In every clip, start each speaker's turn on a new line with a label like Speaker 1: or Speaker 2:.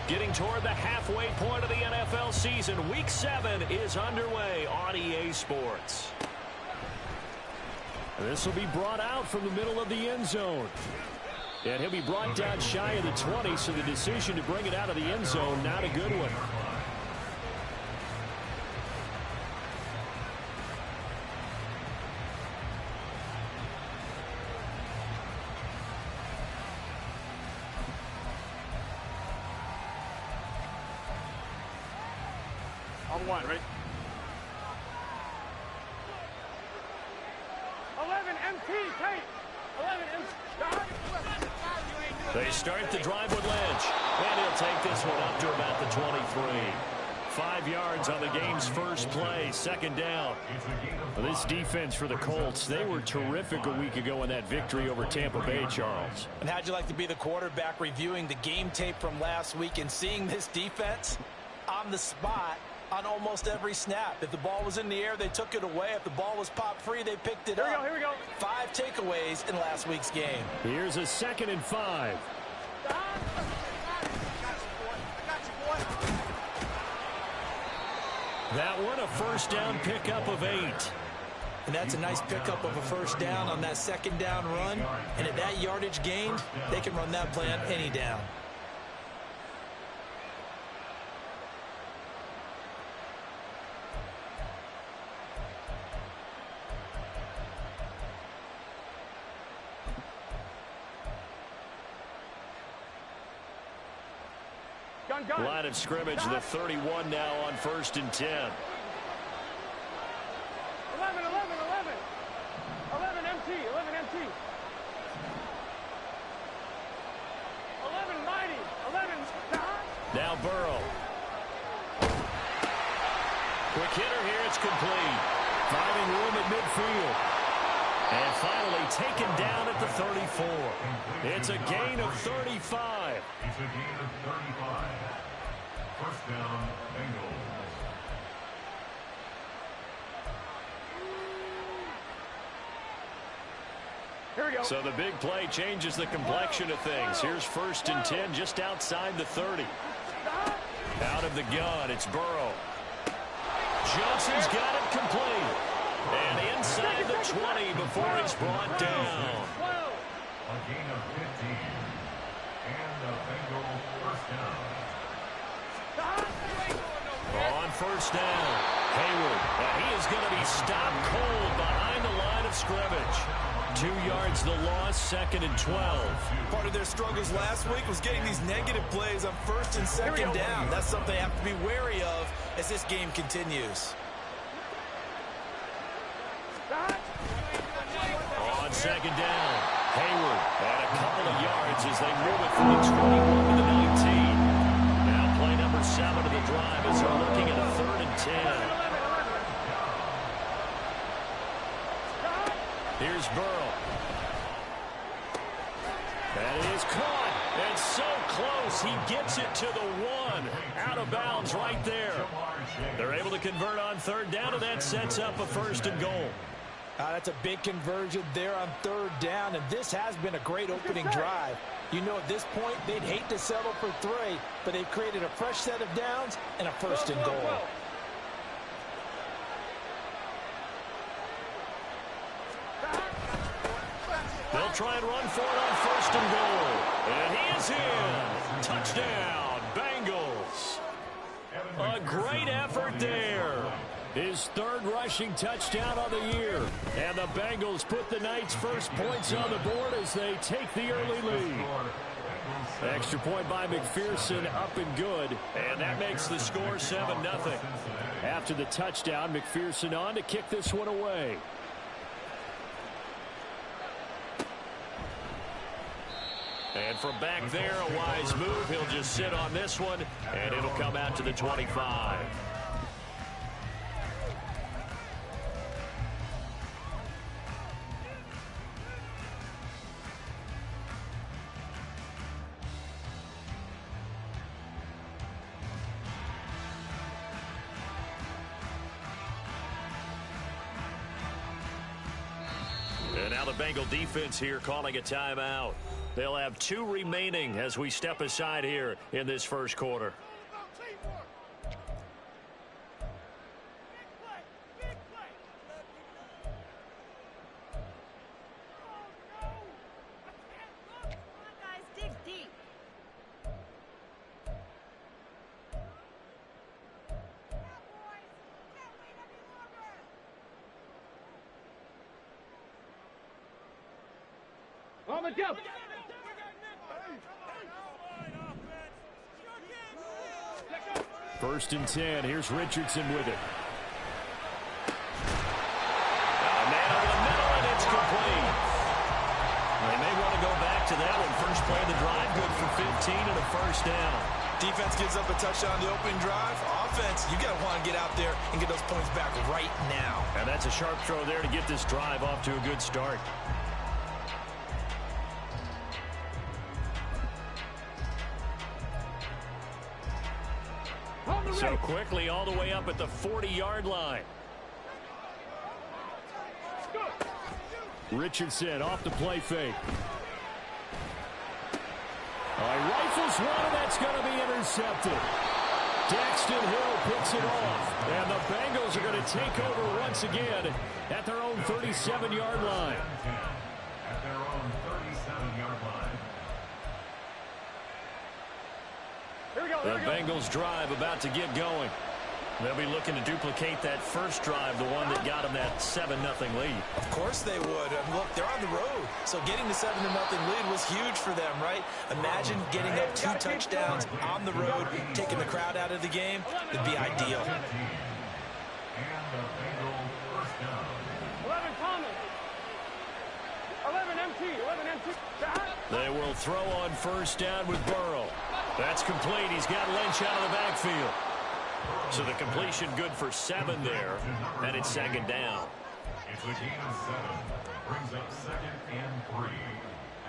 Speaker 1: Getting toward the halfway point of the NFL season. Week 7 is underway on EA Sports. This will be brought out from the middle of the end zone. And he'll be brought down shy of the 20, so the decision to bring it out of the end zone, not a good one.
Speaker 2: On one, ready? 11 MT, tight. 11 MT.
Speaker 1: They start the drive with Lynch. And he'll take this one up to about the 23. 5 yards on the game's first play, second down. Well, this defense for the Colts, they were terrific a week ago in that victory over Tampa Bay, Charles.
Speaker 3: And how'd you like to be the quarterback reviewing the game tape from last week and seeing this defense on the spot on almost every snap? If the ball was in the air, they took it away. If the ball was popped free, they picked it up.
Speaker 2: Here we go.
Speaker 3: 5 takeaways in last week's game.
Speaker 1: Here's a 2nd and 5. That one, a first down pickup of 8.
Speaker 3: And that's a nice pickup of a first down on that second down run. And at that yardage gained, they can run that play on any down.
Speaker 1: Line of scrimmage, the 31 now on 1st and 10.
Speaker 2: 11 MT, 11 MT. 11 mighty, 11 stop.
Speaker 1: Now Burrow. Quick hitter here, it's complete. Finding room at midfield. And finally taken down at the 34. It's a gain of 35.
Speaker 4: It's a gain of 35. First down, Bengals.
Speaker 2: Here we go.
Speaker 1: So the big play changes the complexion of things. Here's 1st and 10 just outside the 30. Out of the gun, it's Burrow. Johnson's got it complete. And inside the 20 before it's brought down.
Speaker 4: A gain of 15. And the Bengals first down.
Speaker 1: On first down, Hayward. And he is going to be stopped cold behind the line of scrimmage. 2 yards the loss, 2nd and 12.
Speaker 3: Part of their struggles last week was getting these negative plays on 1st and 2nd down. That's something they have to be wary of as this game continues.
Speaker 1: On 2nd down, Hayward at a couple of yards as they move it from the 21 to the 19. Now play number 7 of the drive as they're looking at a 3rd and 10. Here's Burrow. That is caught. And so close. He gets it to the 1. Out of bounds right there. They're able to convert on 3rd down, and that sets up a 1st and goal.
Speaker 3: That's a big conversion there on 3rd down, and this has been a great opening drive. You know, at this point, they'd hate to settle for 3, but they've created a fresh set of downs and a 1st and goal.
Speaker 1: They'll try and run for it on 1st and goal. And he is in. Touchdown, Bengals. A great effort there. His 3rd rushing touchdown of the year. And the Bengals put the night's first points on the board as they take the early lead. Extra point by McPherson, up and good. And that makes the score 7-0. After the touchdown, McPherson on to kick this one away. And from back there, a wise move. He'll just sit on this one, and it'll come out to the 25. And now the Bengal defense here calling a timeout. They'll have 2 remaining as we step aside here in this first quarter.
Speaker 2: On the jump.
Speaker 1: First and 10. Here's Richardson with it. A man over the middle, and it's complete. They may want to go back to that one. First play of the drive, good for 15 and a first down.
Speaker 3: Defense gives up a touchdown on the opening drive. Offense, you got to want to get out there and get those points back right now.
Speaker 1: And that's a sharp throw there to get this drive off to a good start. So quickly all the way up at the 40-yard line. Richardson off the play fake. Rifles one, and that's going to be intercepted. Daxton Hill picks it off. And the Bengals are going to take over once again at their own 37-yard line.
Speaker 4: At their own 37-yard line.
Speaker 1: The Bengals drive about to get going. They'll be looking to duplicate that first drive, the one that got them that 7-0 lead.
Speaker 3: Of course they would. Look, they're on the road. So getting the 7-0 lead was huge for them, right? Imagine getting up 2 touchdowns on the road, taking the crowd out of the game. It'd be ideal.
Speaker 4: And the Bengals first down.
Speaker 2: 11 Thomas. 11 MT. 11 MT.
Speaker 1: They will throw on first down with Burrow. That's complete. He's got Lynch out of the backfield. So the completion good for 7 there, and it's second down.
Speaker 4: It's a gain of 7. Brings up 2nd and 3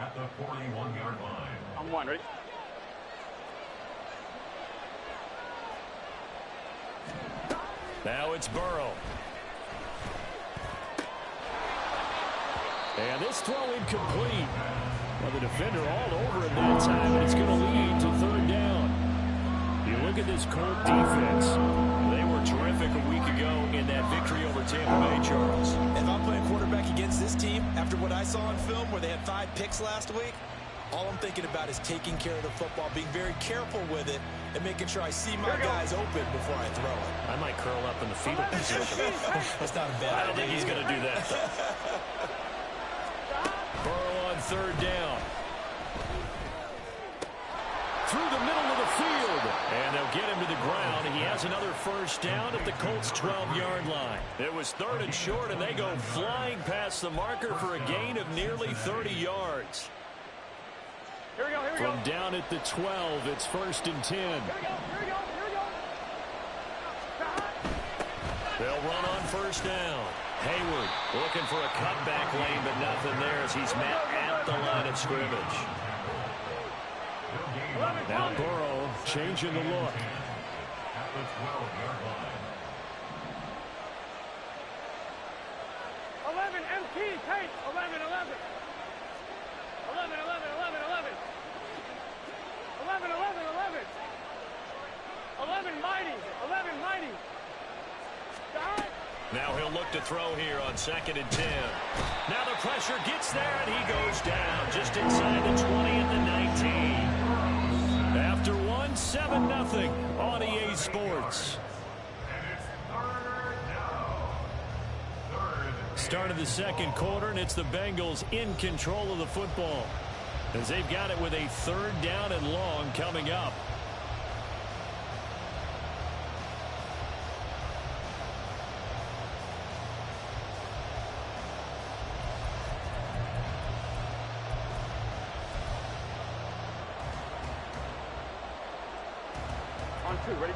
Speaker 4: at the 41-yard line.
Speaker 2: I'm one, ready?
Speaker 1: Now it's Burrow. And this throw incomplete. Well, the defender all over him that time, and it's going to lead to 3rd down. You look at this Colt defense. They were terrific a week ago in that victory over Tampa Bay, Charles.
Speaker 3: If I'm playing quarterback against this team, after what I saw on film where they had 5 picks last week, all I'm thinking about is taking care of the football, being very careful with it, and making sure I see my guys open before I throw it.
Speaker 1: I might curl up in the fetal position.
Speaker 3: That's not a bad idea.
Speaker 1: I don't think he's going to do that, though. Burrow on 3rd down. Through the middle of the field. And they'll get him to the ground. He has another first down at the Colts' 12-yard line. It was 3rd and short, and they go flying past the marker for a gain of nearly 30 yards.
Speaker 2: Here we go, here we go.
Speaker 1: From down at the 12, it's 1st and 10.
Speaker 2: Here we go, here we go, here we go.
Speaker 1: They'll run on first down. Hayward looking for a cutback lane, but nothing there as he's met at the line of scrimmage. Now Burrow changing the look.
Speaker 4: At the 12-yard line.
Speaker 2: 11 MT, Tate. 11, 11. 11, 11, 11, 11. 11, 11, 11. 11 mighty. 11 mighty. Stop.
Speaker 1: Now he'll look to throw here on 2nd and 10. Now the pressure gets there, and he goes down just inside the 20 at the 19. After 7-0 on EA Sports. Start of the second quarter, and it's the Bengals in control of the football as they've got it with a 3rd down and long coming up.
Speaker 2: On 2, ready?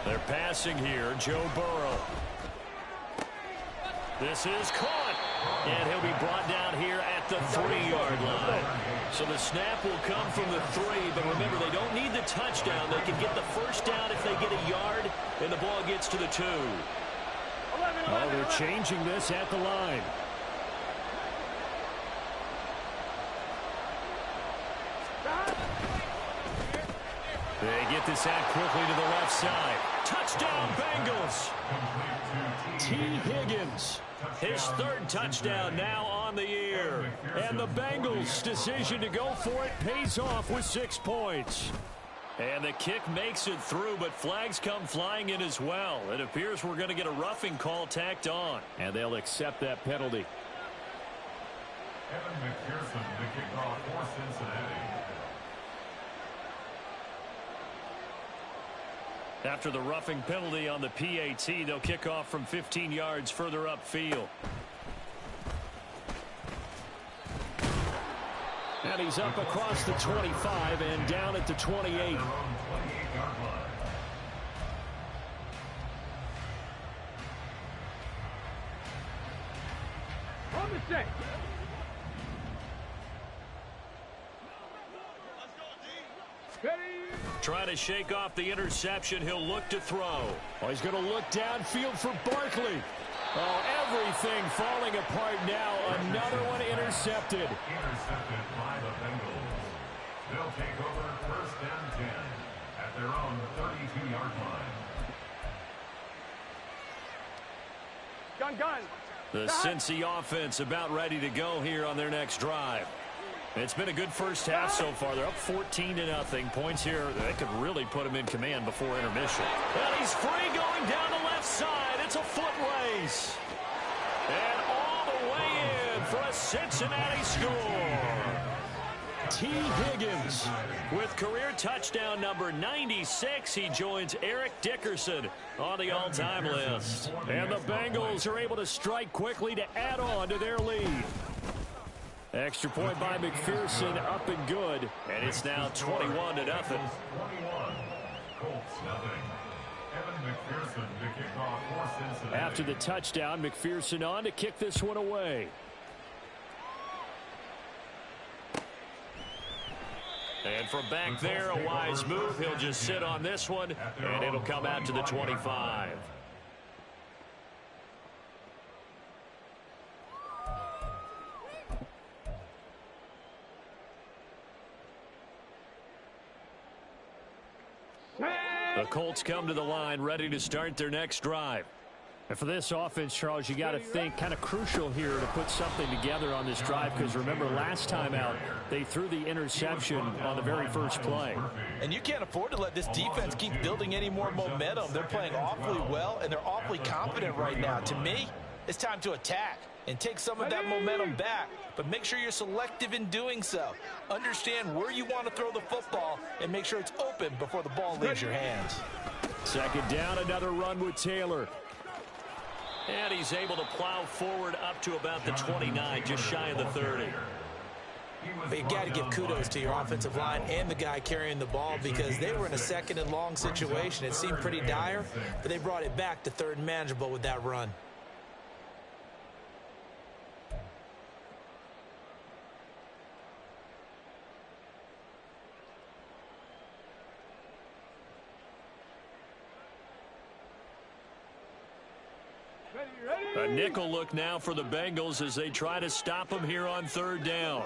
Speaker 1: They're passing here, Joe Burrow. This is caught. And he'll be brought down here at the 3-yard line. So the snap will come from the 3, but remember, they don't need the touchdown. They can get the first down if they get a yard, and the ball gets to the 2.
Speaker 5: Oh, they're changing this at the line.
Speaker 1: They get this out quickly to the left side. Touchdown, Bengals. T. Higgins, his 3rd touchdown now on the year. And the Bengals' decision to go for it pays off with 6 points. And the kick makes it through, but flags come flying in as well. It appears we're going to get a roughing call tacked on.
Speaker 5: And they'll accept that penalty.
Speaker 4: Evan McPherson, the kickoff for Cincinnati.
Speaker 1: After the roughing penalty on the PAT, they'll kick off from 15 yards further upfield.
Speaker 5: And he's up across the 25 and down at the 28.
Speaker 2: On the check.
Speaker 1: Trying to shake off the interception. He'll look to throw.
Speaker 5: Oh, he's going to look downfield for Barkley. Oh, everything falling apart now. Another one intercepted.
Speaker 4: Intercepted by the Bengals. They'll take over 1st and 10 at their own 32-yard line.
Speaker 2: Gun.
Speaker 1: The Cincy offense about ready to go here on their next drive. It's been a good first half so far. They're up 14-0. Points here, they could really put him in command before intermission. And he's free going down the left side. It's a foot race. And all the way in for a Cincinnati score. T. Higgins with career touchdown number 96. He joins Eric Dickerson on the all-time list.
Speaker 5: And the Bengals are able to strike quickly to add on to their lead. Extra point by McPherson, up and good.
Speaker 1: And it's now 21-0.
Speaker 4: 21. Colts nothing. Evan McPherson to kick off for Cincinnati.
Speaker 5: After the touchdown, McPherson on to kick this one away.
Speaker 1: And from back there, a wise move. He'll just sit on this one, and it'll come out to the 25. The Colts come to the line, ready to start their next drive.
Speaker 5: And for this offense, Charles, you got to think kind of crucial here to put something together on this drive, because remember last time out they threw the interception on the very first play.
Speaker 3: And you can't afford to let this defense keep building any more momentum. They're playing awfully well, and they're awfully confident right now. To me, it's time to attack and take some of that momentum back, but make sure you're selective in doing so. Understand where you want to throw the football and make sure it's open before the ball leaves your hands.
Speaker 5: Second down, another run with Taylor.
Speaker 1: And he's able to plow forward up to about the 29, just shy of the 30.
Speaker 3: But you got to give kudos to your offensive line and the guy carrying the ball, because they were in a 2nd and long situation. It seemed pretty dire, but they brought it back to 3rd and manageable with that run.
Speaker 1: A nickel look now for the Bengals as they try to stop him here on 3rd down.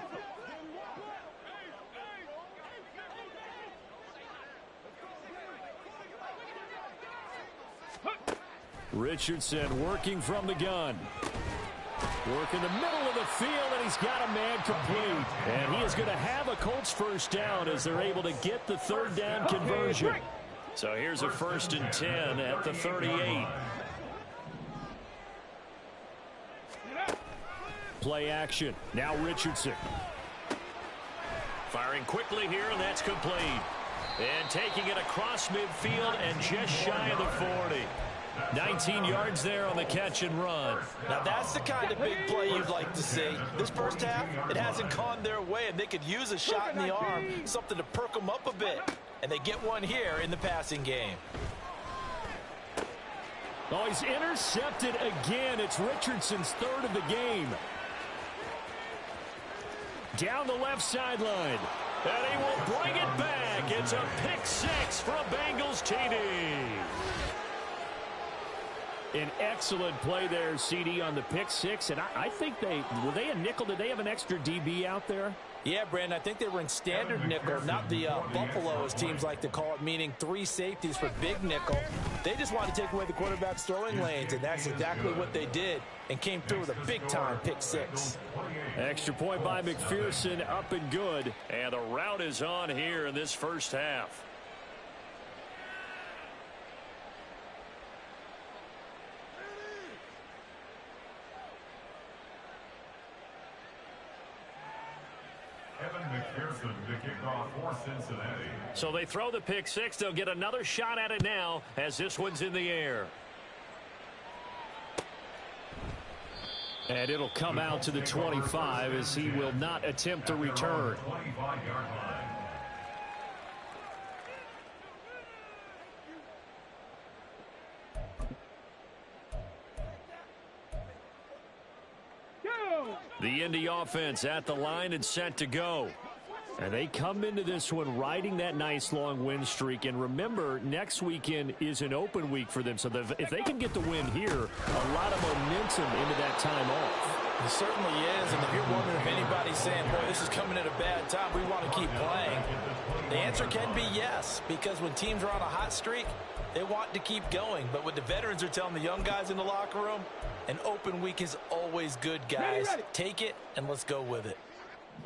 Speaker 5: Richardson working from the gun. Work in the middle of the field, and he's got a man complete. And he is going to have a Colts first down as they're able to get the 3rd down conversion.
Speaker 1: So here's a 1st and 10 at the 38.
Speaker 5: Play action. Now Richardson.
Speaker 1: Firing quickly here, and that's complete. And taking it across midfield and just shy of the 40. 19 yards there on the catch and run.
Speaker 3: Now that's the kind of big play you'd like to see. This first half, it hasn't gone their way, and they could use a shot in the arm, something to perk them up a bit. And they get one here in the passing game.
Speaker 5: Oh, he's intercepted again. It's Richardson's third of the game. Down the left sideline. And he will bring it back. It's a pick six for a Bengals TD. An excellent play there, CD, on the pick six. And I think were they a nickel? Did they have an extra DB out there?
Speaker 3: Yeah, Brandon, I think they were in standard nickel, not the Buffalo, as teams like to call it, meaning three safeties for big nickel. They just wanted to take away the quarterback's throwing lanes, and that's exactly what they did, and came through with a big-time pick six.
Speaker 5: Extra point by McPherson, up and good. And the route is on here in this first half.
Speaker 4: McPherson to kick off for Cincinnati.
Speaker 5: So they throw the pick six. They'll get another shot at it now as this one's in the air. And it'll come out to the 25 as he will not attempt to return.
Speaker 4: 25-yard line.
Speaker 5: The Indy offense at the line and set to go. And they come into this one riding that nice long win streak. And remember, next weekend is an open week for them. So if they can get the win here, a lot of momentum into that time off.
Speaker 3: It certainly is. And if you're wondering if anybody's saying, boy, this is coming at a bad time, we want to keep playing, the answer can be yes. Because when teams are on a hot streak, they want to keep going. But what the veterans are telling the young guys in the locker room, an open week is always good, guys. Take it and let's go with it.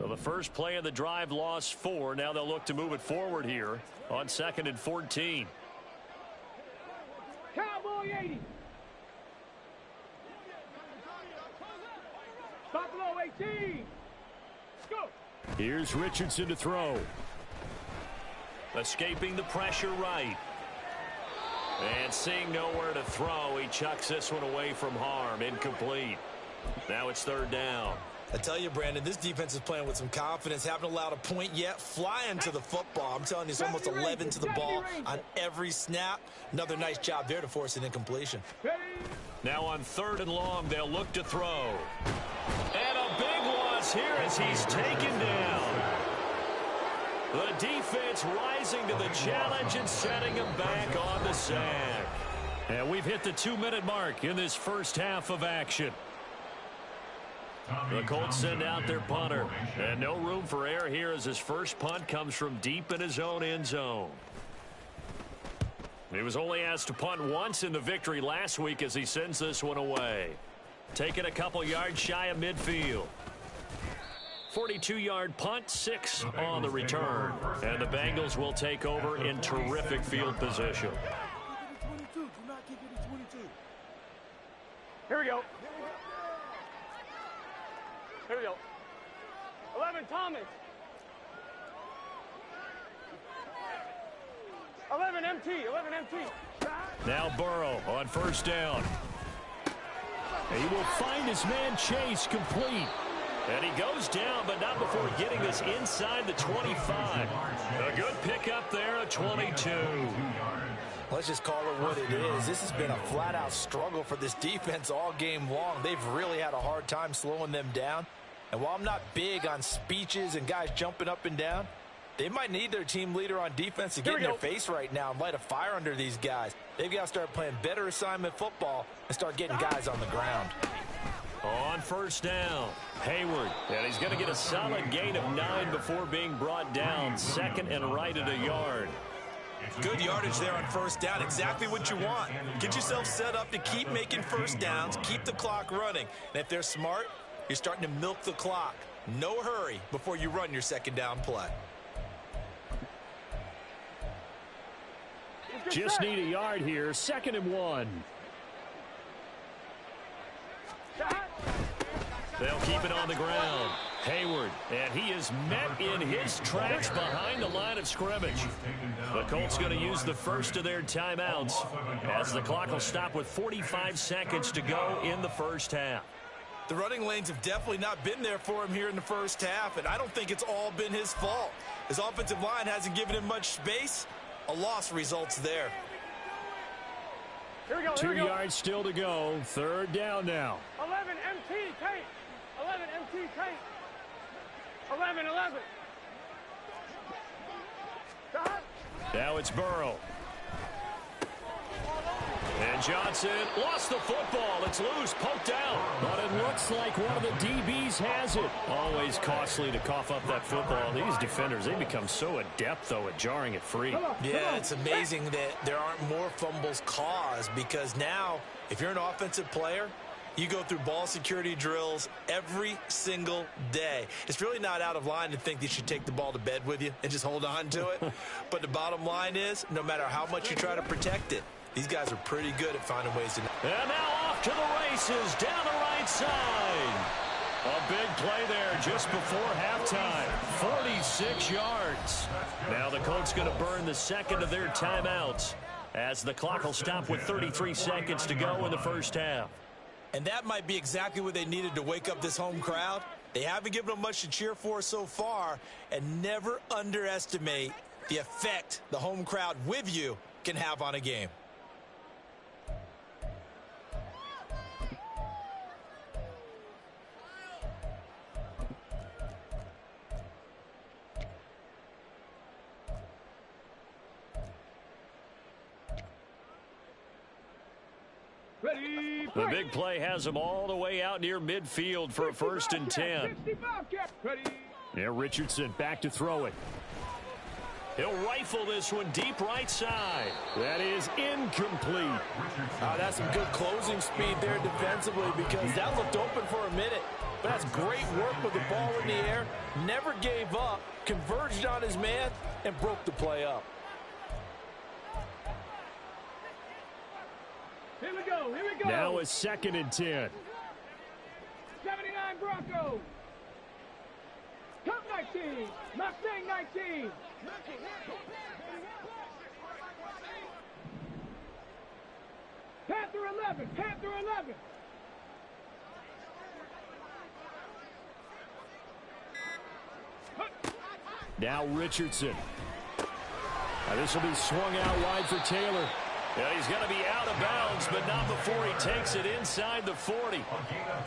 Speaker 5: So the first play of the drive lost 4. Now they'll look to move it forward here on 2nd and 14.
Speaker 2: Cowboy 80. Buffalo 18. Let's go.
Speaker 5: Here's Richardson to throw. Escaping the pressure right. And seeing nowhere to throw, he chucks this one away from harm. Incomplete. Now it's 3rd down.
Speaker 3: I tell you, Brandon, this defense is playing with some confidence. Haven't allowed a point yet. Flying to the football. I'm telling you, it's almost 11 to the ball on every snap. Another nice job there to force an incompletion.
Speaker 5: Now on 3rd and long, they'll look to throw. And a big loss here as he's taken down. The defense rising to the challenge and setting him back on the sack. And we've hit the 2-minute mark in this first half of action. The Colts send out their punter. And no room for error here as his first punt comes from deep in his own end zone. He was only asked to punt once in the victory last week as he sends this one away. Taking a couple yards shy of midfield. 42-yard punt, 6 on the return. And the Bengals will take over in terrific field position.
Speaker 2: Here we go. Here we go. 11, Thomas. 11, MT. 11, MT.
Speaker 5: Now Burrow on 1st down. He will find his man Chase complete. And he goes down, but not before getting this inside the 25. A good pickup there, a 22.
Speaker 3: Let's just call it what it is. This has been a flat-out struggle for this defense all game long. They've really had a hard time slowing them down. And while I'm not big on speeches and guys jumping up and down, they might need their team leader on defense to get in their face right now and light a fire under these guys. They've got to start playing better assignment football and start getting guys on the ground.
Speaker 5: On 1st down, Hayward. And he's going to get a solid gain of 9 before being brought down. 2nd and right at a yard.
Speaker 3: Good yardage there on 1st down. Exactly what you want. Get yourself set up to keep making 1st downs, keep the clock running. And if they're smart, you're starting to milk the clock. No hurry before you run your 2nd down play.
Speaker 5: Just need a yard here. 2nd and 1. They'll keep it on the ground. Hayward, and he is met in his tracks behind the line of scrimmage. The Colts going to use the first of their timeouts as the clock will stop with 45 seconds to go in the first half.
Speaker 3: The running lanes have definitely not been there for him here in the first half, and I don't think it's all been his fault. His offensive line hasn't given him much space. A loss results there.
Speaker 2: Here we go.
Speaker 5: 2 yards still to go. Third down now.
Speaker 2: 11 MT tape. 11 MT tape. 11. Stop.
Speaker 5: Now it's Burrow. And Johnson lost the football. It's loose, poked out. But it looks like one of the DBs has it. Always costly to cough up that football. These defenders, they become so adept, though, at jarring it free.
Speaker 3: Yeah, it's amazing that there aren't more fumbles caused, because now, if you're an offensive player, you go through ball security drills every single day. It's really not out of line to think that you should take the ball to bed with you and just hold on to it. But the bottom line is, no matter how much you try to protect it, these guys are pretty good at finding ways to...
Speaker 5: And now off to the races, down the right side. A big play there just before halftime. 46 yards. Now the Colts going to burn the second of their timeouts, as the clock will stop with 33 seconds to go in the first half.
Speaker 3: And that might be exactly what they needed to wake up this home crowd. They haven't given them much to cheer for so far, and never underestimate the effect the home crowd with you can have on a game.
Speaker 5: The big play has them all the way out near midfield for a 1st and 10. Now Richardson back to throw it. He'll rifle this one deep right side. That is incomplete.
Speaker 3: That's some good closing speed there defensively, because that looked open for a minute. But that's great work with the ball in the air. Never gave up, converged on his man, and broke the play up.
Speaker 2: Here we go.
Speaker 5: Now it's 2nd and 10.
Speaker 2: 79 Broncos. Cup 19. Mustang 19. Panther 11. Panther 11.
Speaker 5: Now Richardson. Now this will be swung out wide for Taylor. Yeah, he's going to be out of bounds, but not before he takes it inside the 40.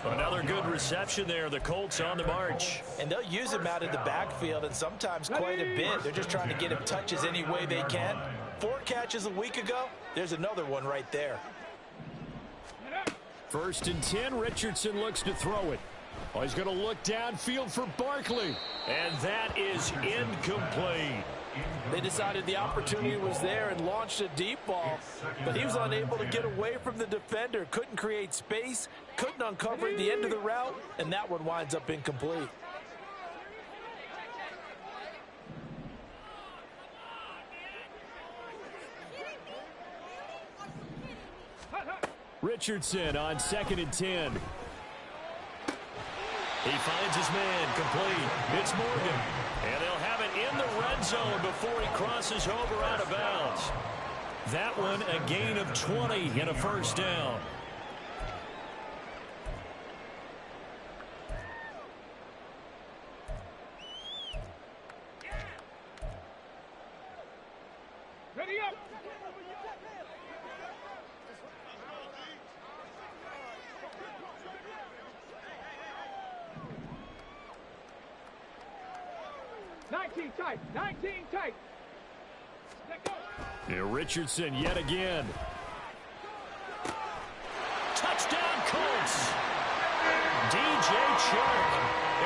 Speaker 5: Another good reception there. The Colts on the march.
Speaker 3: And they'll use him out in the backfield, and sometimes quite a bit. They're just trying to get him touches any way they can. 4 catches a week ago. There's another one right there.
Speaker 5: 1st and 10. Richardson looks to throw it. Oh, he's going to look downfield for Barkley. And that is incomplete.
Speaker 3: They decided the opportunity was there and launched a deep ball, but he was unable to get away from the defender, couldn't create space, couldn't uncover the end of the route, and that one winds up incomplete.
Speaker 5: Richardson on 2nd and 10. He finds his man, complete. It's Morgan. And they'll have it in the red zone before he crosses over out of bounds. That one a gain of 20 and a 1st down.
Speaker 2: Ready up. Tight. 19 tight.
Speaker 5: Here Richardson yet again. Touchdown Colts. DJ Chark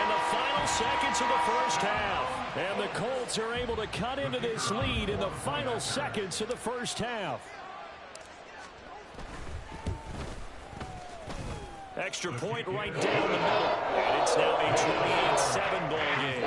Speaker 5: in the final seconds of the first half. And the Colts are able to cut into this lead in the final seconds of the first half. Extra point right down the middle. And it's now a 28-7 ball game.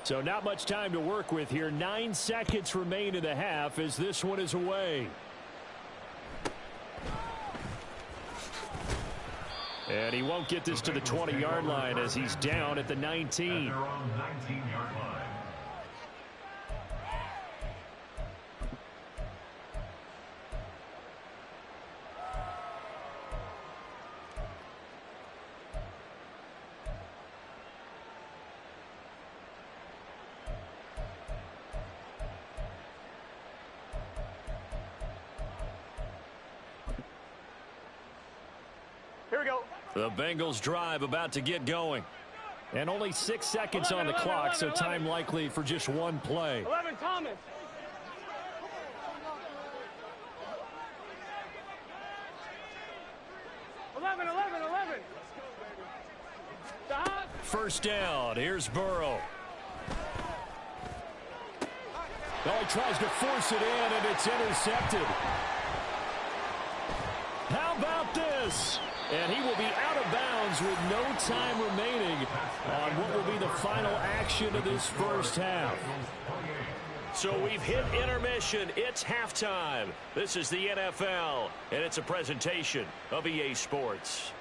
Speaker 5: So not much time to work with here. 9 seconds remain in the half as this one is away. And he won't get this to the 20-yard line as he's down at the 19.
Speaker 4: At their own 19-yard line.
Speaker 2: we go.
Speaker 5: The Bengals drive about to get going. And only 6 seconds on the clock, so time likely for just one play.
Speaker 2: 11, Thomas. 11. Stop.
Speaker 5: First down. Here's Burrow. Oh, he tries to force it in, and it's intercepted. How about this? And he will be out of bounds with no time remaining on what will be the final action of this first half.
Speaker 1: So we've hit intermission. It's halftime. This is the NFL, and it's a presentation of EA Sports.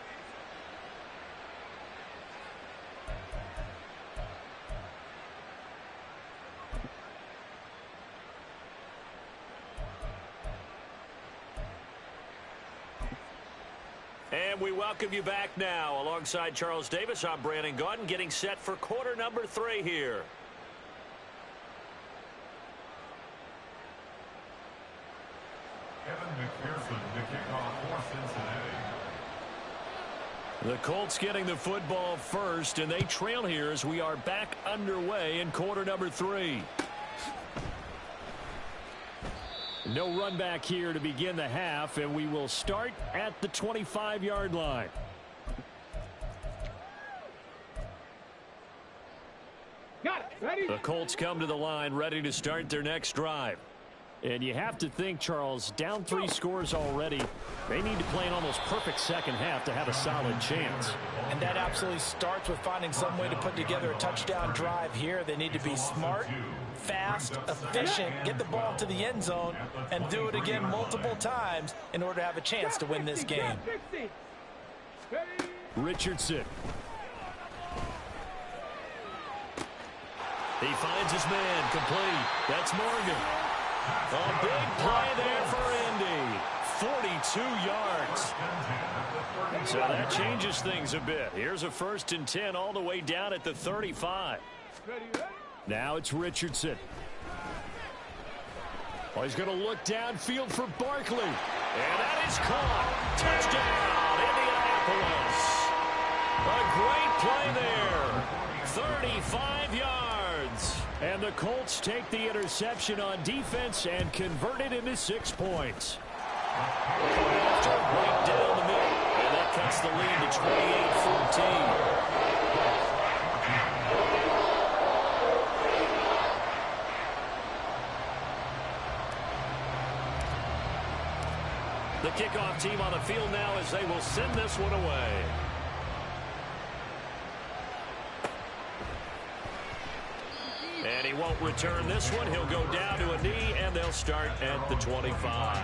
Speaker 1: And we welcome you back now. Alongside Charles Davis, I'm Brandon Gaudin, getting set for quarter number 3 here.
Speaker 4: Kevin McPherson to kick off for Cincinnati.
Speaker 5: The Colts getting the football first, and they trail here as we are back underway in quarter number 3. No run back here to begin the half, and we will start at the 25-yard line.
Speaker 2: Got it. Ready?
Speaker 5: The Colts come to the line ready to start their next drive. And you have to think, Charles, down 3 scores already. They need to play an almost perfect second half to have a solid chance.
Speaker 3: And that absolutely starts with finding some way to put together a touchdown drive here. They need to be smart, fast, efficient, get the ball to the end zone, and do it again multiple times in order to have a chance to win this game.
Speaker 5: Richardson.
Speaker 1: He finds his man complete. That's Morgan. A big play there for Indy. 42 yards.
Speaker 5: So that changes things a bit. Here's a 1st and 10 all the way down at the 35. Now it's Richardson. Oh, he's going to look downfield for Barkley.
Speaker 1: And that is caught. Touchdown, Indianapolis. A great play there. 35 yards.
Speaker 5: And the Colts take the interception on defense and convert it into 6 points.
Speaker 1: Right down the middle. And that cuts the lead to 28-14. The kickoff team on the field now as they will send this one away. And he won't return this one. He'll go down to a knee, and they'll start at the 25.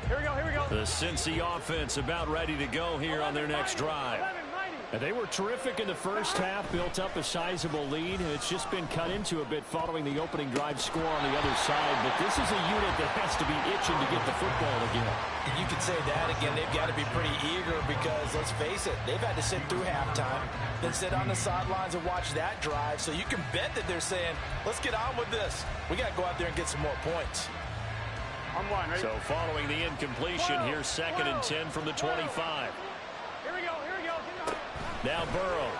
Speaker 2: Here we go.
Speaker 5: The Cincy offense about ready to go here on their next drive. And they were terrific in the first half, built up a sizable lead, and it's just been cut into a bit following the opening drive score on the other side. But this is a unit that has to be itching to get the football again.
Speaker 3: And you could say that again. They've got to be pretty eager because, let's face it, they've had to sit through halftime, then sit on the sidelines and watch that drive. So you can bet that they're saying, let's get on with this. We got to go out there and get some more points.
Speaker 2: I'm one. Ready?
Speaker 5: So following the incompletion, here's 2nd and 10 from the 25.
Speaker 2: Here we go.
Speaker 5: Now Burrow.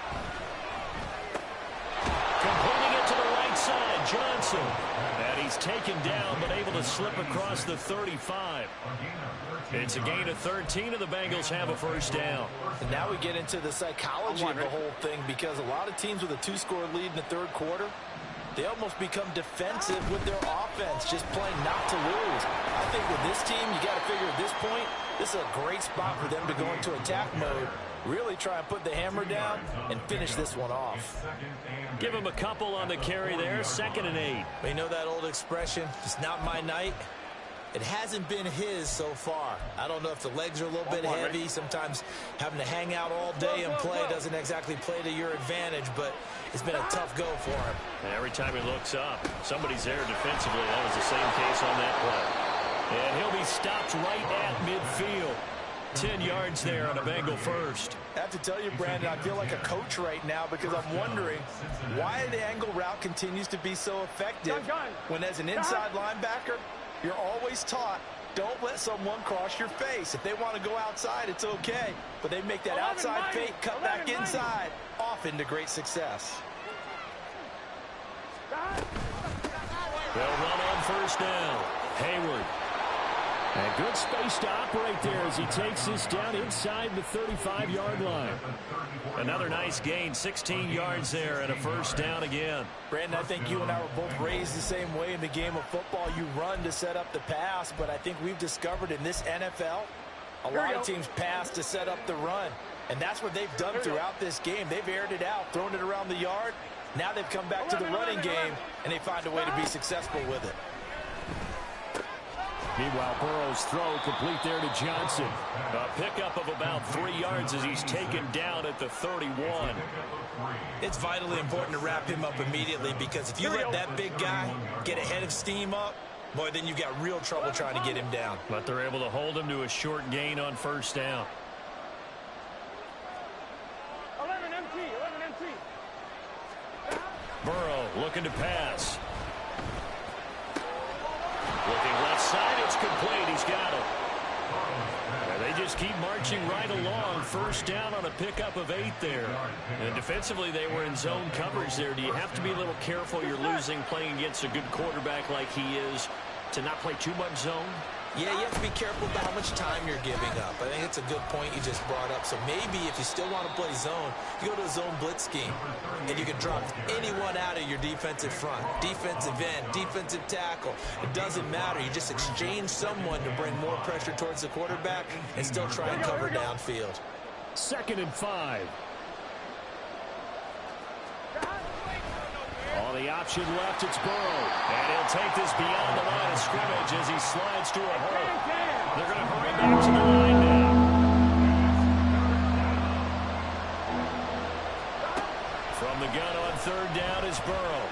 Speaker 5: Completing it to the right side, Johnson. And he's taken down, but able to slip across the 35. It's a gain of 13, and the Bengals have a first down.
Speaker 3: And now we get into the psychology of the whole thing, because a lot of teams with a 2-score lead in the third quarter, they almost become defensive with their offense, just playing not to lose. I think with this team, you got to figure at this point, this is a great spot for them to go into attack mode, really try and put the hammer down and finish this one off.
Speaker 5: Give him a couple on the carry there, 2nd and 8.
Speaker 3: You know that old expression, it's not my night? It hasn't been his so far. I don't know if the legs are a little bit heavy. Sometimes having to hang out all day and play doesn't exactly play to your advantage, but it's been a tough go for him.
Speaker 5: And every time he looks up, somebody's there defensively. That was the same case on that play. And he'll be stopped right at midfield.
Speaker 1: 10 yards there on a Bengal first.
Speaker 3: I have to tell you, Brandon, I feel like a coach right now because I'm wondering why the angle route continues to be so effective when as an inside linebacker, you're always taught, don't let someone cross your face. If they want to go outside, it's okay. But they make that outside fake, cut back inside, often to great success.
Speaker 1: They'll run on first down. Hayward. And good space to operate there as he takes this down inside the 35-yard line. Another nice gain, 16 yards there and a first down again.
Speaker 3: Brandon, I think you and I were both raised the same way in the game of football. You run to set up the pass, but I think we've discovered in this NFL, a lot of teams pass to set up the run. And that's what they've done throughout this game. They've aired it out, thrown it around the yard. Now they've come back to the running game, and they find a way to be successful with it.
Speaker 1: Meanwhile, Burrow's throw complete there to Johnson. A pickup of about 3 yards as he's taken down at the 31.
Speaker 3: It's vitally important to wrap him up immediately because if you let that big guy get ahead of steam up, boy, then you've got real trouble trying to get him down.
Speaker 1: But they're able to hold him to a short gain on first down.
Speaker 2: 11 MT.
Speaker 1: Burrow looking to pass. Looking left side, it's complete. He's got it. And they just keep marching right along. First down on a pickup of 8 there. And defensively, they were in zone coverage there. Do you have to be a little careful? You're losing playing against a good quarterback like he is to not play too much zone?
Speaker 3: Yeah, you have to be careful about how much time you're giving up. I think it's a good point you just brought up. So maybe if you still want to play zone, you go to a zone blitz scheme, and you can drop anyone out of your defensive front, defensive end, defensive tackle. It doesn't matter. You just exchange someone to bring more pressure towards the quarterback and still try and cover downfield.
Speaker 1: 2nd and 5. On the option left, it's Burrow. And he'll take this beyond the line of scrimmage as he slides to a hole. They're going to hurry back to the line now. From the gun on 3rd down is Burrow.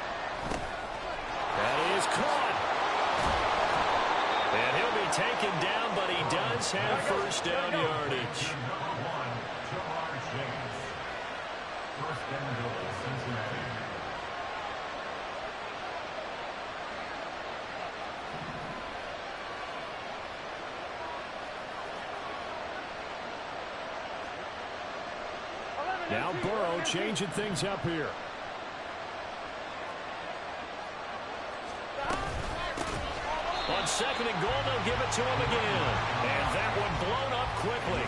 Speaker 1: That is caught. And he'll be taken down, but he does have first down yardage.
Speaker 4: First down goal, Cincinnati.
Speaker 1: Now Burrow changing things up here. On 2nd and goal, they'll give it to him again. And that one blown up quickly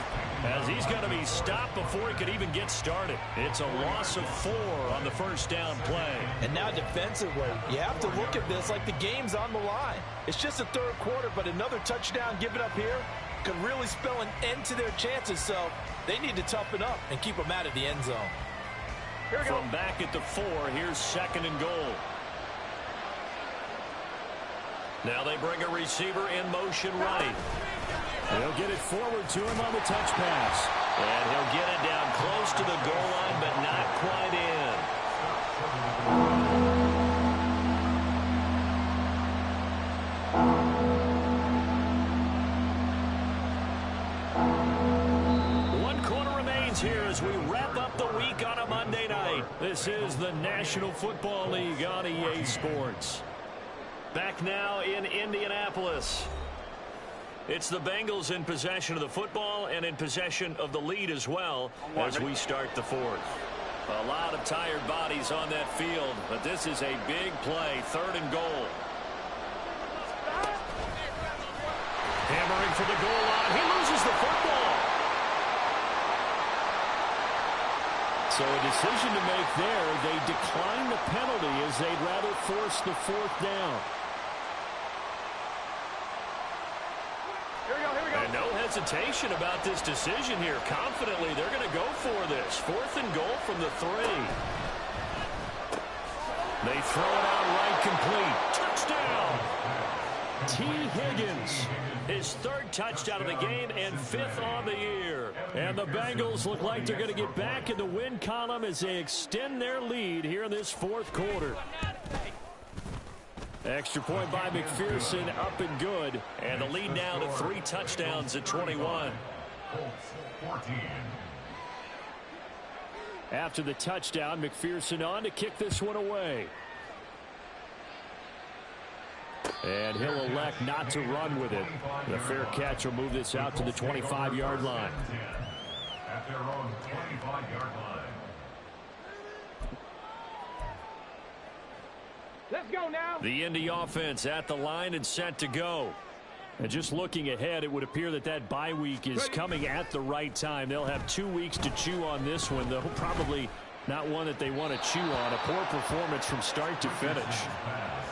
Speaker 1: as he's going to be stopped before he could even get started. It's a loss of 4 on the first down play.
Speaker 3: And now defensively, you have to look at this like the game's on the line. It's just the 3rd quarter, but another touchdown given up here could really spell an end to their chances, so they need to toughen up and keep them out of the end zone.
Speaker 1: From back at the 4, here's 2nd and goal. Now they bring a receiver in motion right. They'll get it forward to him on the touch pass. And he'll get it down close to the goal line, but not quite in. 1 quarter remains here as we wrap up the week on a Monday night. This is the National Football League on EA Sports. Back now in Indianapolis. It's the Bengals in possession of the football and in possession of the lead as well as we start the 4th. A lot of tired bodies on that field, but this is a big play, 3rd and goal. Hammering for the goal line. He loses the football. So a decision to make there. They decline the penalty as they'd rather force the 4th down. And no hesitation about this decision here. Confidently, they're going to go for this. 4th and goal from the 3. They throw it out right complete. Touchdown! T. Higgins, his 3rd touchdown of the game and 5th on the year. And the Bengals look like they're going to get back in the win column as they extend their lead here in this 4th quarter. Extra point by McPherson, up and good. And the lead now to 3 touchdowns at 21.
Speaker 4: Colts 14.
Speaker 5: After the touchdown, McPherson on to kick this one away. And he'll elect not to run with it. The fair catch will move this out to the 25-yard line.
Speaker 4: At their own 25-yard line.
Speaker 2: Let's go now.
Speaker 5: The Indy offense at the line and set to go. And just looking ahead, it would appear that that bye week is coming at the right time. They'll have 2 weeks to chew on this one, though probably not one that they want to chew on. A poor performance from start to finish.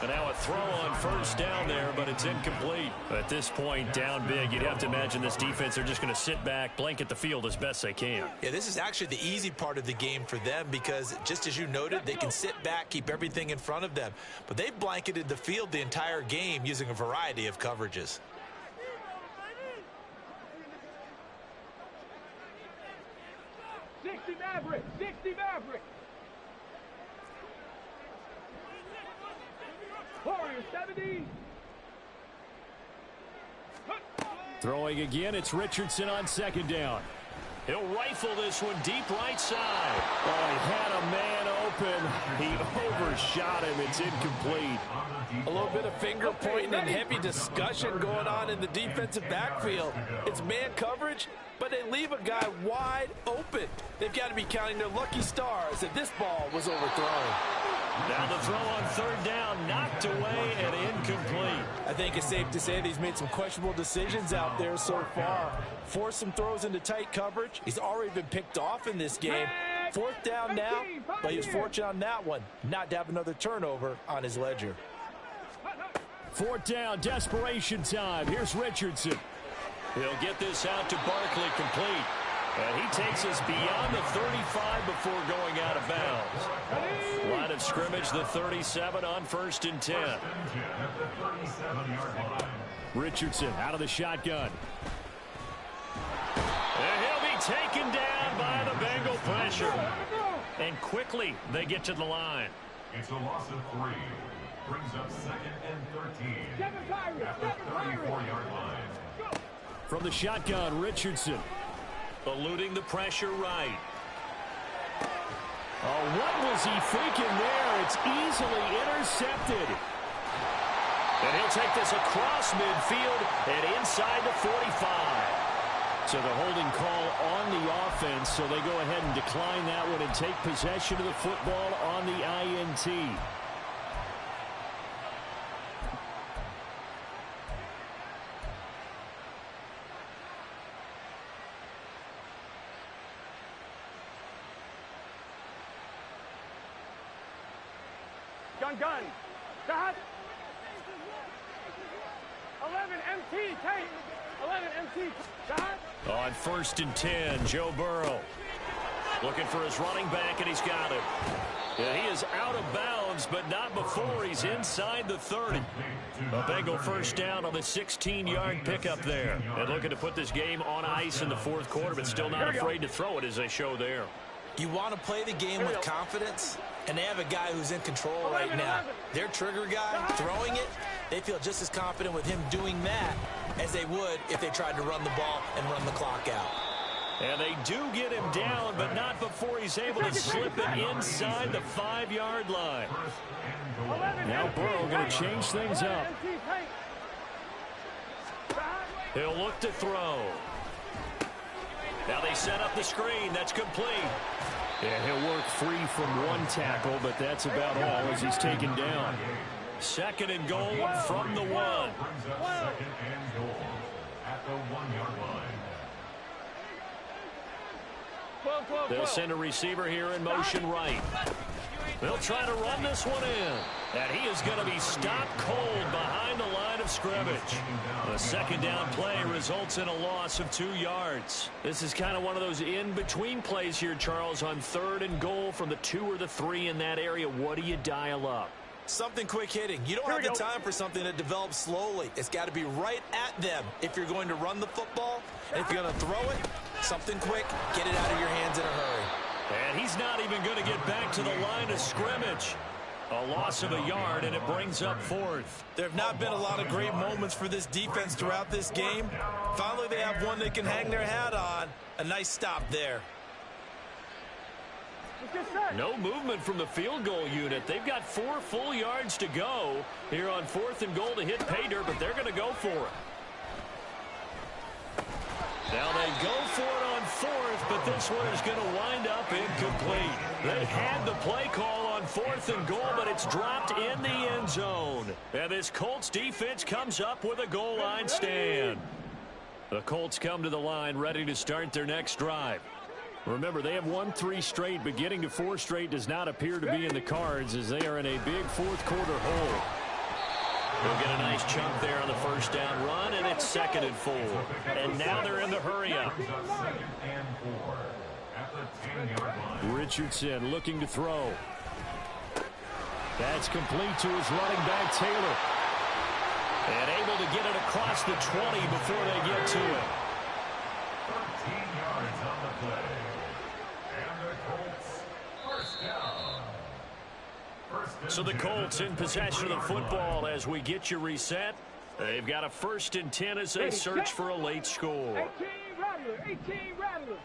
Speaker 5: And now a throw on first down there, but it's incomplete. At this point, down big, you'd have to imagine this defense, they're just going to sit back, blanket the field as best they can.
Speaker 3: Yeah, this is actually the easy part of the game for them because, just as you noted, they can sit back, keep everything in front of them. But they've blanketed the field the entire game using a variety of coverages.
Speaker 2: Maverick, 60 Maverick. Warrior 70.
Speaker 5: Throwing again, it's Richardson on second down. He'll rifle this one deep right side. Oh, he had a man open. He overshot him. It's incomplete.
Speaker 3: A little bit of finger pointing and heavy discussion going on in the defensive backfield. It's man coverage, but they leave a guy wide open. They've got to be counting their lucky stars that this ball was overthrown.
Speaker 5: Now the throw on third down, knocked away and incomplete.
Speaker 3: I think it's safe to say that he's made some questionable decisions out there so far. Forced some throws into tight coverage. He's already been picked off in this game. Fourth down now, but he was fortunate on that one not to have another turnover on his ledger.
Speaker 5: Fourth down, desperation time. Here's Richardson. He'll get this out to Barkley, complete. And he takes us beyond the 35 before going out of bounds. Line of scrimmage, the 37 on 1st and 10. Richardson out of the shotgun. And he'll be taken down by the Bengal pressure. And quickly they get to the line.
Speaker 4: It's a loss of 3. Brings up 2nd and 13. At the 34-yard line.
Speaker 5: From the shotgun, Richardson. Eluding the pressure right. Oh, what was he thinking there? It's easily intercepted. And he'll take this across midfield and inside the 45. So the holding call on the offense, so they go ahead and decline that one and take possession of the football on the INT.
Speaker 2: Gun. Stop. 11 MT, take. 11 MT, stop.
Speaker 5: On 1st and 10, Joe Burrow. Looking for his running back, and he's got it. Yeah, he is out of bounds, but not before he's inside the 30. A Bengal first down on the 16-yard pickup there. And looking to put this game on ice in the fourth quarter, but still not afraid to throw it as they show there.
Speaker 3: You want to play the game with confidence, and they have a guy who's in control right now. Their trigger guy throwing it, they feel just as confident with him doing that as they would if they tried to run the ball and run the clock out.
Speaker 5: And they do get him down, but not before he's able to slip it inside the 5-yard line. Now Burrow going to change things up. He'll look to throw. Now they set up the screen. That's complete. Yeah, he'll work free from one tackle, but that's about all as he's taken down. 2nd and goal from the 1.
Speaker 4: Brings up 2nd and goal at the 1-yard line.
Speaker 5: They'll send a receiver here in motion right. They'll try to run this one in. And he is going to be stopped cold behind the line of scrimmage. The 2nd down play results in a loss of 2 yards. This is kind of one of those in-between plays here, Charles, on 3rd and goal from the 2 or the 3 in that area. What do you dial up?
Speaker 3: Something quick hitting. You don't have the time for something that develops slowly. It's got to be right at them if you're going to run the football. And if you're going to throw it, something quick, get it out of your hands in a hurry.
Speaker 5: And he's not even going to get back to the line of scrimmage. A loss of a yard, and it brings up fourth.
Speaker 3: There have not been a lot of great moments for this defense throughout this game. Finally, they have one they can hang their hat on. A nice stop there.
Speaker 5: No movement from the field goal unit. They've got 4 full yards to go here on 4th and goal to hit pay dirt, but they're going to go for it. Now they go for it on 4th, but this one is going to wind up incomplete. They had the play call on 4th and goal, but it's dropped in the end zone. And this Colts defense comes up with a goal line stand. The Colts come to the line ready to start their next drive. Remember, they have won 3 straight, but getting to 4 straight does not appear to be in the cards as they are in a big 4th quarter hole. They'll get a nice chunk there on the first down run, and it's 2nd and 4. And now they're in the hurry up. Richardson looking to throw. That's complete to his running back, Taylor. And able to get it across the 20 before they get to it.
Speaker 4: 13 yards on the play. And the Colts first down.
Speaker 5: So the Colts in possession of the football as we get you reset. They've got a 1st and 10 as they search for a late score.
Speaker 2: 18 Rattler.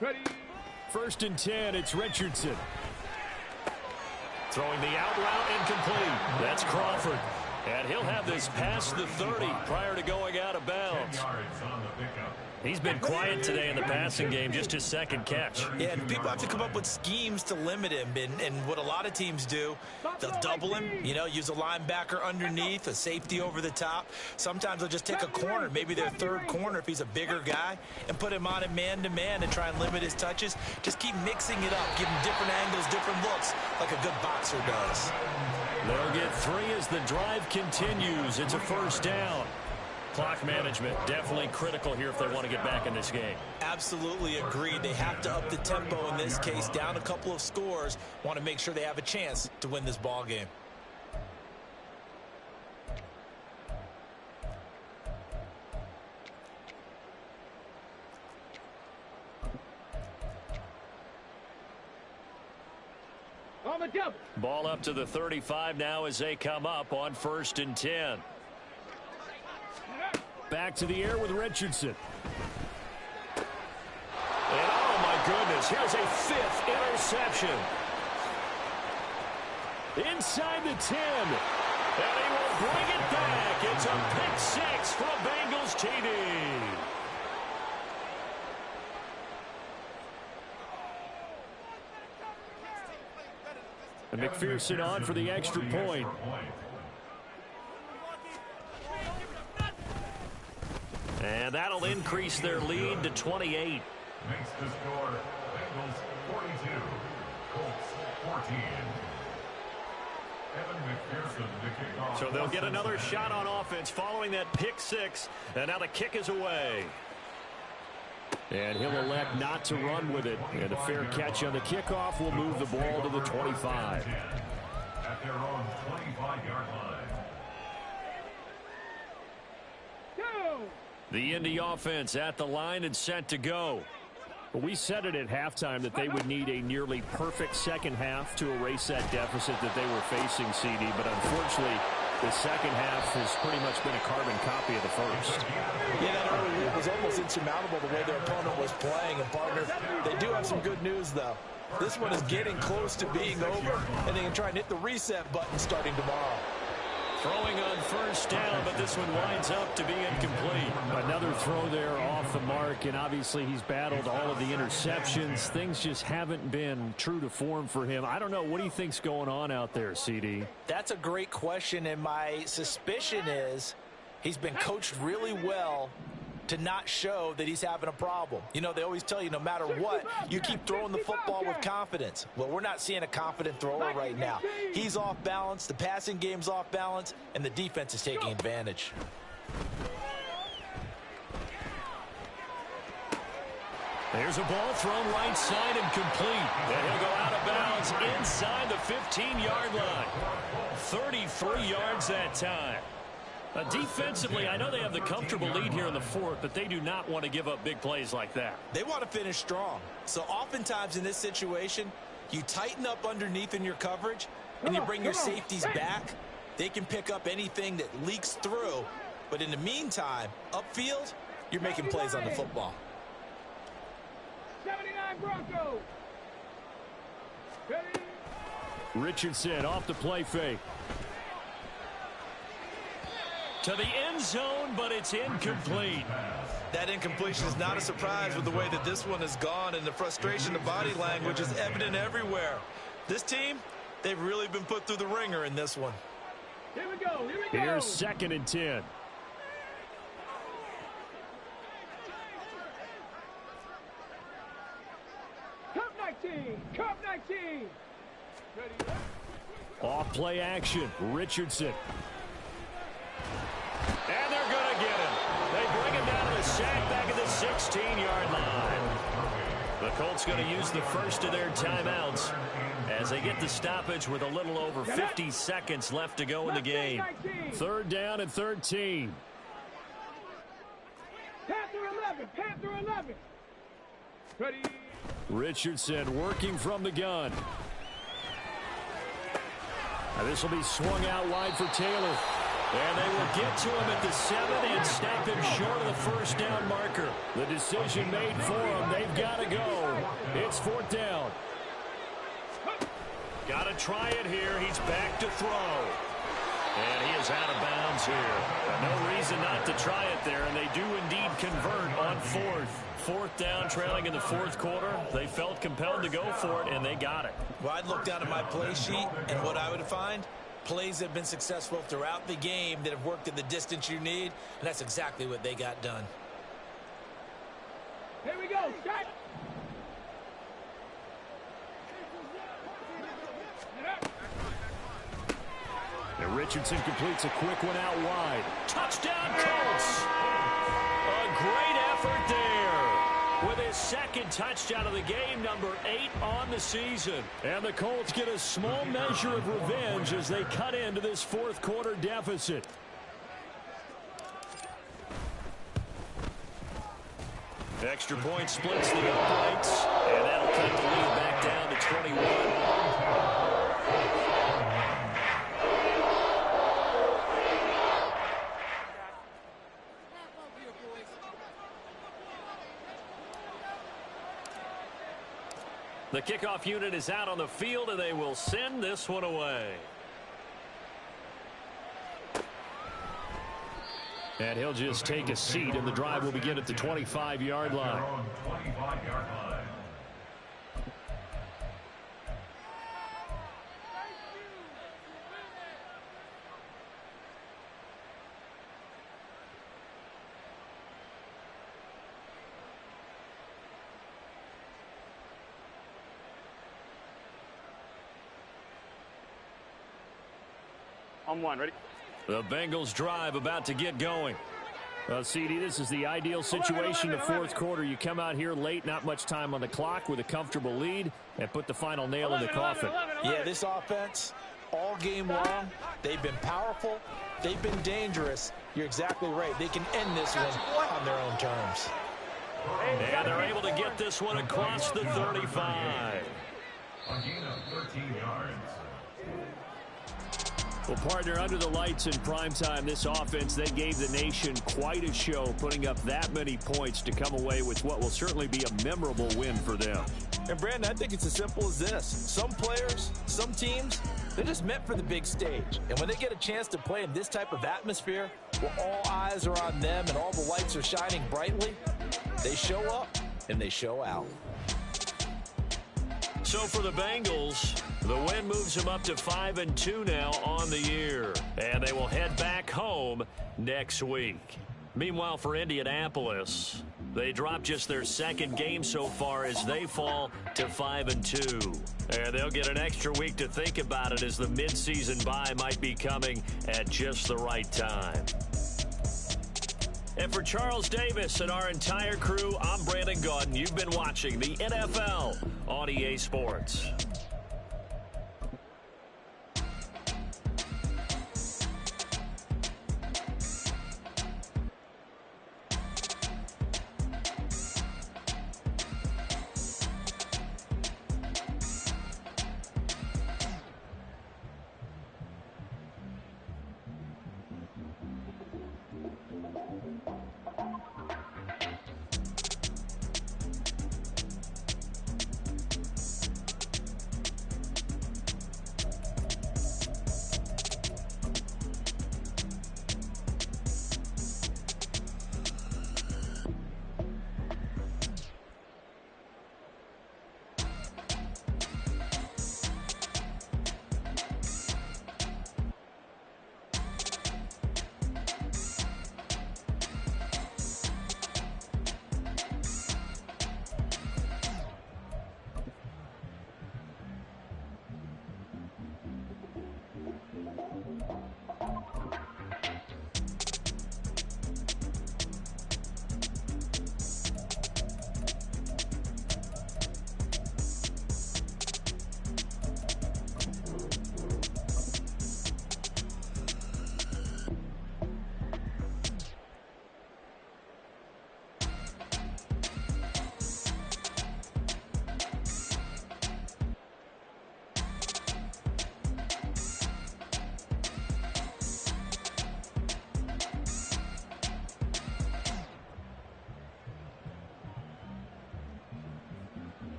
Speaker 2: Ready.
Speaker 5: 1st and 10, it's Richardson. Throwing the out route incomplete. That's Crawford. And he'll have this past the 30 prior to going out of bounds. He's been quiet today in the passing game, just his 2nd catch.
Speaker 3: Yeah, and people have to come up with schemes to limit him. And what a lot of teams do, they'll double him, use a linebacker underneath, a safety over the top. Sometimes they'll just take a corner, maybe their 3rd corner if he's a bigger guy, and put him on a man-to-man and try and limit his touches. Just keep mixing it up, give him different angles, different looks, like a good boxer does.
Speaker 5: They'll get 3 as the drive continues. It's a 1st down. Clock management definitely critical here if they want to get back in this game.
Speaker 3: Absolutely agreed. They have to up the tempo in this case. Down a couple of scores. Want to make sure they have a chance to win this ball game.
Speaker 5: Ball up to the 35 now as they come up on 1st and 10. Back to the air with Richardson. And oh my goodness, here's a 5th interception. Inside the 10. And he will bring it back. It's a pick 6 for a Bengals TD. And McPherson on for the extra point. And that'll increase their lead to 28.
Speaker 4: Makes the score Bengals 42, Colts 14. Evan McPherson to kick off.
Speaker 5: So they'll get another shot on offense following that pick 6. And now the kick is away. And he'll elect not to run with it. And a fair catch on the kickoff will move the ball to the 25.
Speaker 4: At their own 25-yard line.
Speaker 5: The Indy offense at the line and set to go. We said it at halftime that they would need a nearly perfect second half to erase that deficit that they were facing, CD. But unfortunately, the second half has pretty much been a carbon copy of the first.
Speaker 3: Yeah, that early lead was almost insurmountable the way their opponent was playing. And, partner, they do have some good news, though. This one is getting close to being over, and they can try and hit the reset button starting tomorrow.
Speaker 5: Throwing on first down, but this one winds up to be incomplete. Another throw there off the mark, and obviously he's battled all of the interceptions. Things just haven't been true to form for him. I don't know. What do you think's going on out there, CD?
Speaker 3: That's a great question, and my suspicion is he's been coached really well to not show that he's having a problem. You know, they always tell you no matter what, you keep throwing the football with confidence. Well, we're not seeing a confident thrower right now. He's off balance, the passing game's off balance, and the defense is taking advantage.
Speaker 5: There's a ball thrown right side and complete. And he'll go out of bounds inside the 15-yard line. 33 yards that time. Defensively, I know they have the comfortable lead here in the fourth, but they do not want to give up big plays like that.
Speaker 3: They want to finish strong. So oftentimes in this situation, You tighten up underneath in your coverage, and you bring your safeties back. They can pick up anything that leaks through. But in the meantime, upfield, you're making plays on the football.
Speaker 2: 79 Broncos. Ready?
Speaker 5: Richardson off the play fake.
Speaker 1: To the end zone, but it's incomplete.
Speaker 3: That incompletion is not a surprise with the way that this one has gone, and the frustration, the body language is evident everywhere. This team, they've really been put through the ringer in this one.
Speaker 2: Here we go. Here we go.
Speaker 5: Here's 2nd and 10.
Speaker 2: Cup 19. Cup 19. Ready?
Speaker 5: Off play action. Richardson.
Speaker 1: And they're going to get him. They bring him down to the sack back at the 16-yard line. The Colts going to use the first of their timeouts as they get the stoppage with a little over 50 seconds left to go in the game.
Speaker 5: 3rd down and 13.
Speaker 2: Panther 11. Panther 11. Ready?
Speaker 5: Richardson working from the gun. Now this will be swung out wide for Taylor. And they will get to him at the 7 and stop him short of the 1st down marker. The decision made for them. They've got to go. It's 4th down.
Speaker 1: Got to try it here. He's back to throw. And he is out of bounds here. No reason not to try it there, and they do indeed convert on 4th. 4th down, trailing in the 4th quarter. They felt compelled to go for it, and they got it.
Speaker 3: Well, I'd look down at my play sheet, and what I would find, plays have been successful throughout the game that have worked at the distance you need, and that's exactly what they got done.
Speaker 2: Here we go. Shot.
Speaker 5: And Richardson completes a quick one out wide.
Speaker 1: Touchdown, Colts. A great effort there. With his 2nd touchdown of the game, number 8 on the season.
Speaker 5: And the Colts get a small measure of revenge as they cut into this 4th quarter deficit.
Speaker 1: Extra point splits the uprights, and that'll cut the lead back down to 21. The kickoff unit is out on the field, and they will send this one away.
Speaker 5: And he'll just take a seat, and the drive will begin at the 25-yard line.
Speaker 2: On 1. Ready?
Speaker 5: The Bengals drive about to get going. Well, CD, this is the ideal situation. The 4th quarter, you come out here late, not much time on the clock with a comfortable lead, and put the final nail in the coffin.
Speaker 3: Yeah, this offense, all game long, they've been powerful, they've been dangerous. You're exactly right. They can end this one on their own terms.
Speaker 1: And they're able to get this one across the 35.
Speaker 4: A gain of 13 yards.
Speaker 5: Well, partner, under the lights in primetime, this offense, they gave the nation quite a show, putting up that many points to come away with what will certainly be a memorable win for them.
Speaker 3: And, Brandon, I think it's as simple as this. Some players, some teams, they're just meant for the big stage. And when they get a chance to play in this type of atmosphere, where all eyes are on them and all the lights are shining brightly, they show up and they show out.
Speaker 1: So for the Bengals, the win moves them up to 5-2 now on the year. And they will head back home next week. Meanwhile, for Indianapolis, they drop just their 2nd game so far as they fall to 5-2. And they'll get an extra week to think about it as the midseason bye might be coming at just the right time. And for Charles Davis and our entire crew, I'm Brandon Gaudin. You've been watching the NFL on EA Sports.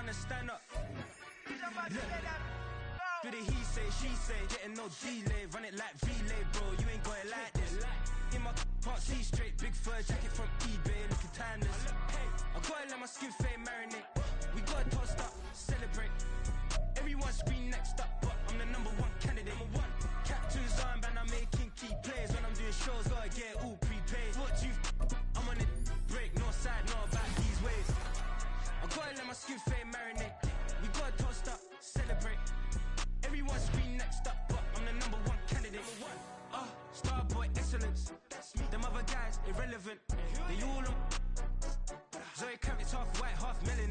Speaker 6: understand up. Do the he say, she say, getting no delay, run it like relay, bro, you ain't got it like this. In my can't see straight, big fur jacket from eBay, looking timeless. I gotta let my skin fade marinate. We gotta toast up, celebrate. Everyone scream next up, but I'm the #1 candidate. Captain's armband, I'm making key plays. When I'm doing shows, gotta get all prepaid. What you I'm on it, break, no side, no back these ways. I gotta let my skin fade marinate. We gotta toast up, celebrate. Everyone scream next up, but I'm the #1 candidate. Starboy excellence. Them other guys irrelevant. They all on. Zoe Kravitz half white, half melanin.